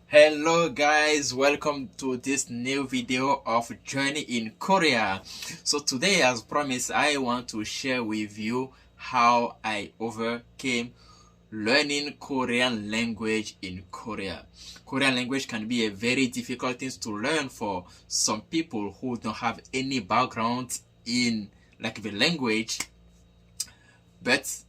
Hello guys, welcome to this new video of Journey in Korea. So today, as promised, I want to share with you how I overcame learning Korean language in Korea. Korean language can be a very difficult thing to learn for some people who don't have any background in the language, but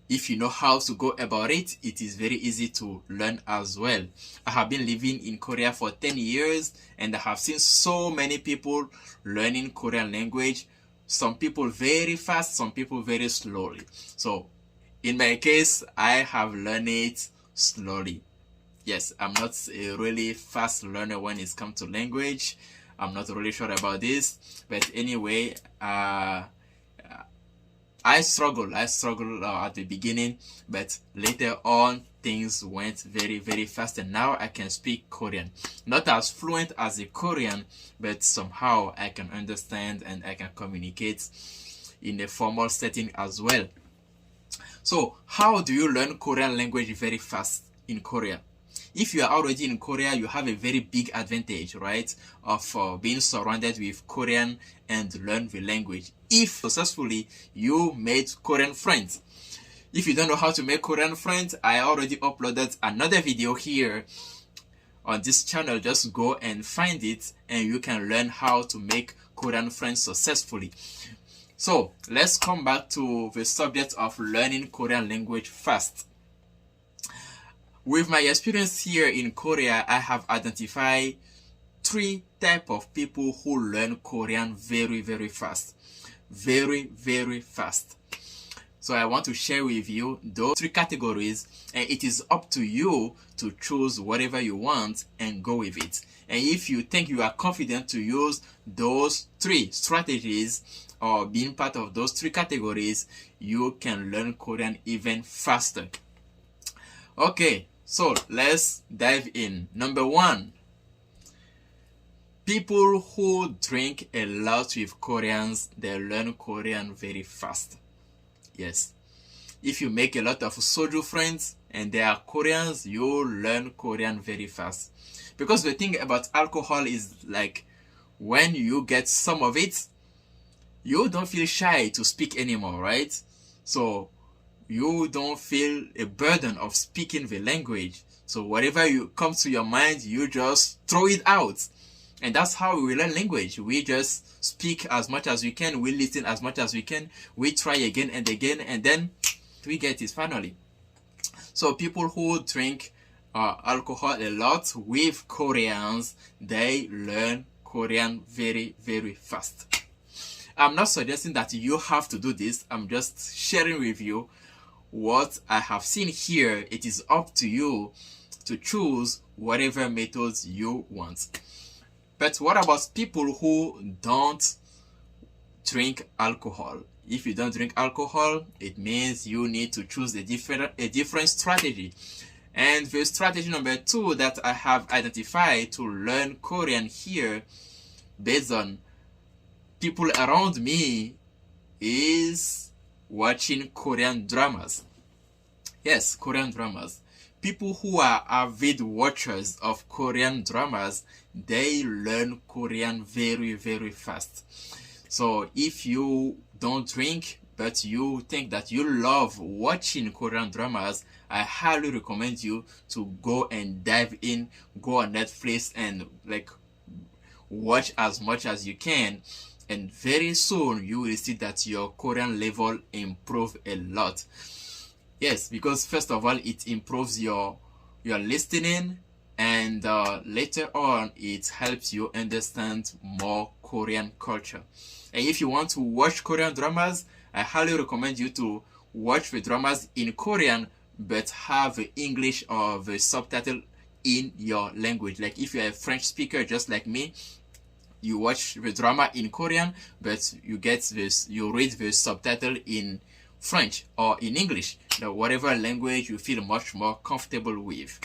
if you know how to go about it, it is very easy to learn as well. I have been living in Korea for 10 years and I have seen so many people learning Korean language. Some people very fast, some people very slowly. So in my case, I have learned it slowly. Yes, I'm not a really fast learner when it comes to language. I'm not really sure about this. But anyway, I struggled at the beginning, but later on things went very fast, and now I can speak Korean. Not as fluent as a Korean, but somehow I can understand and I can communicate in a formal setting as well. So how do you learn Korean language very fast in Korea? If you are already in Korea, you have a very big advantage, right, of being surrounded with Korean and learn the language. If successfully you made Korean friends. If you don't know how to make Korean friends, I already uploaded another video here on this channel. Just go and find it and you can learn how to make Korean friends successfully. So let's come back to the subject of learning Korean language fast. With my experience here in Korea, I have identified three types of people who learn Korean very fast. Very fast. So I want to share with you those three categories, and it is up to you to choose whatever you want and go with it. And if you think you are confident to use those three strategies or being part of those three categories, you can learn Korean even faster. Okay, so let's dive in. Number one, people who drink a lot with Koreans, they learn Korean very fast. Yes. If you make a lot of soju friends and they are Koreans, you learn Korean very fast. Because the thing about alcohol is when you get some of it, you don't feel shy to speak anymore, right? So you don't feel a burden of speaking the language. So whatever comes to your mind, you just throw it out. And that's how we learn language. We just speak as much as we can. We listen as much as we can. We try again and again, and then we get it finally. So people who drink alcohol a lot with Koreans, they learn Korean very fast. I'm not suggesting that you have to do this. I'm just sharing with you what I have seen here. It is up to you to choose whatever methods you want. But what about people who don't drink alcohol? If you don't drink alcohol, it means you need to choose a different strategy. And the strategy number two that I have identified to learn Korean here, based on people around me, is watching Korean dramas. Yes, Korean dramas. People who are avid watchers of Korean dramas, they learn Korean very fast. So if you don't drink, but you think that you love watching Korean dramas, I highly recommend you to go and dive in, go on Netflix and watch as much as you can. And very soon you will see that your Korean level improve a lot. Yes, because first of all, it improves your listening, and later on, it helps you understand more Korean culture. And if you want to watch Korean dramas, I highly recommend you to watch the dramas in Korean, but have English or the subtitle in your language. Like if you're a French speaker, just like me, you watch the drama in Korean, but you read the subtitle in French or in English, whatever language you feel much more comfortable with.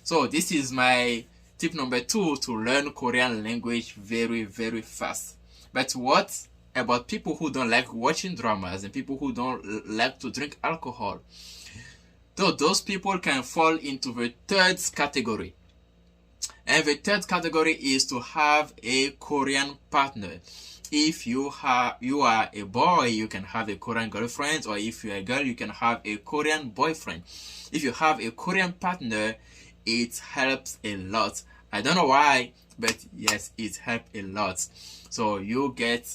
So this is my tip number two to learn Korean language very fast. But what about people who don't like watching dramas and people who don't like to drink alcohol? Though those people can fall into the third category. And the third category is to have a Korean partner. If you are a boy, you can have a Korean girlfriend, or if you're a girl, you can have a Korean boyfriend. If you have a Korean partner, it helps a lot. I don't know why, but yes, it helps a lot. So you get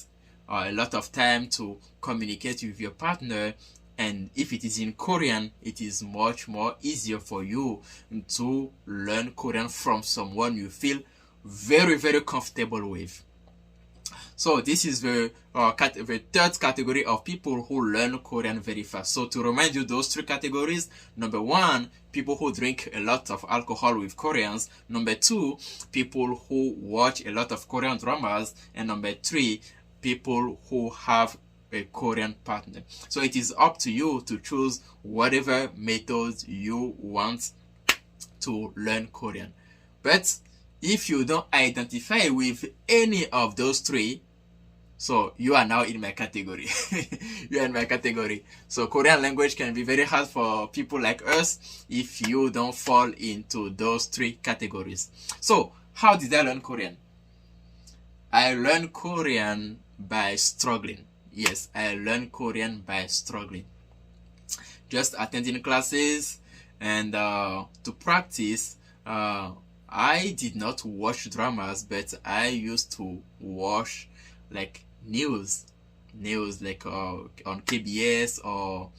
a lot of time to communicate with your partner, and if it is in Korean, it is much more easier for you to learn Korean from someone you feel very, very comfortable with. So this is the third category of people who learn Korean very fast. So to remind you those three categories: number one, people who drink a lot of alcohol with Koreans; number two, people who watch a lot of Korean dramas; and number three, people who have a Korean partner. So it is up to you to choose whatever method you want to learn Korean. But if you don't identify with any of those three, so you are now in my category. You are in my category. So Korean language can be very hard for people like us if you don't fall into those three categories. So how did I learn Korean? I learned Korean by struggling. Yes, I learned Korean by struggling. Just attending classes and to practice. I did not watch dramas, but I used to watch like news like on KBS, or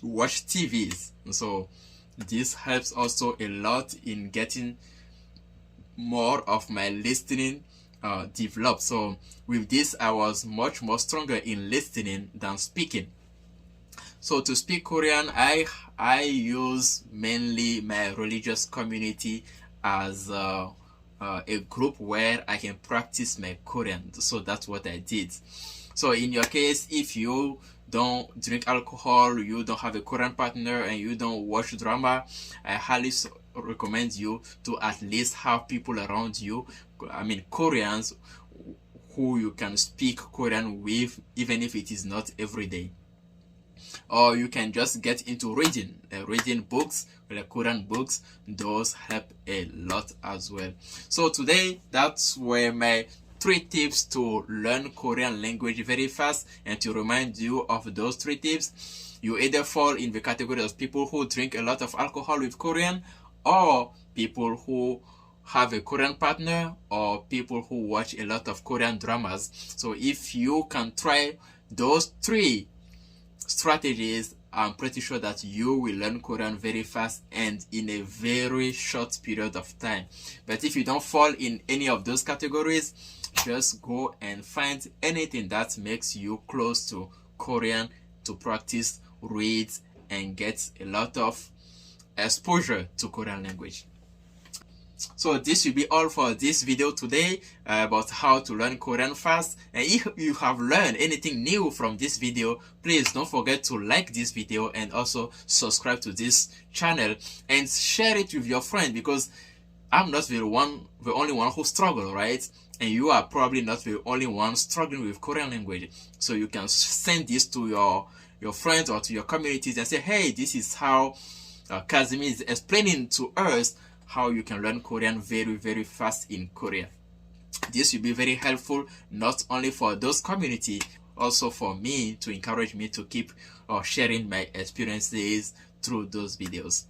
watch TVs. So this helps also a lot in getting more of my listening developed. So with this, I was much more stronger in listening than speaking. So to speak Korean, I use mainly my religious community as a group where I can practice my Korean. So that's what I did. So in your case, if you don't drink alcohol, you don't have a Korean partner, and you don't watch drama, I highly recommend you to at least have people around you, I mean Koreans, who you can speak Korean with, even if it is not every day. Or you can just get into reading books, like Korean books. Those help a lot as well. So today, that's were my 3 tips to learn Korean language very fast. And to remind you of those 3 tips, you either fall in the category of people who drink a lot of alcohol with Korean, or people who have a Korean partner, or people who watch a lot of Korean dramas. So if you can try those 3 strategies, I'm pretty sure that you will learn Korean very fast and in a very short period of time. But if you don't fall in any of those categories, just go and find anything that makes you close to Korean to practice, read, and get a lot of exposure to Korean language. So this will be all for this video today about how to learn Korean fast. And if you have learned anything new from this video, please don't forget to like this video and also subscribe to this channel and share it with your friend, because I'm not the only one who struggle, right? And you are probably not the only one struggling with Korean language. So you can send this to your friends or to your communities and say, hey, this is how Kazimi is explaining to us how you can learn Korean very, very fast in Korea. This will be very helpful, not only for those community, also for me, to encourage me to keep sharing my experiences through those videos.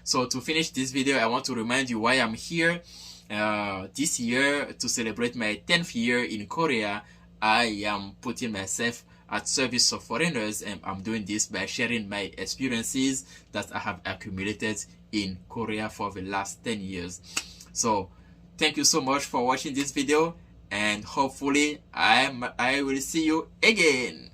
So to finish this video, I want to remind you why I'm here. This year, to celebrate my 10th year in Korea, I am putting myself at service of foreigners, and I'm doing this by sharing my experiences that I have accumulated in Korea for the last 10 years. So thank you so much for watching this video, and hopefully I will see you again.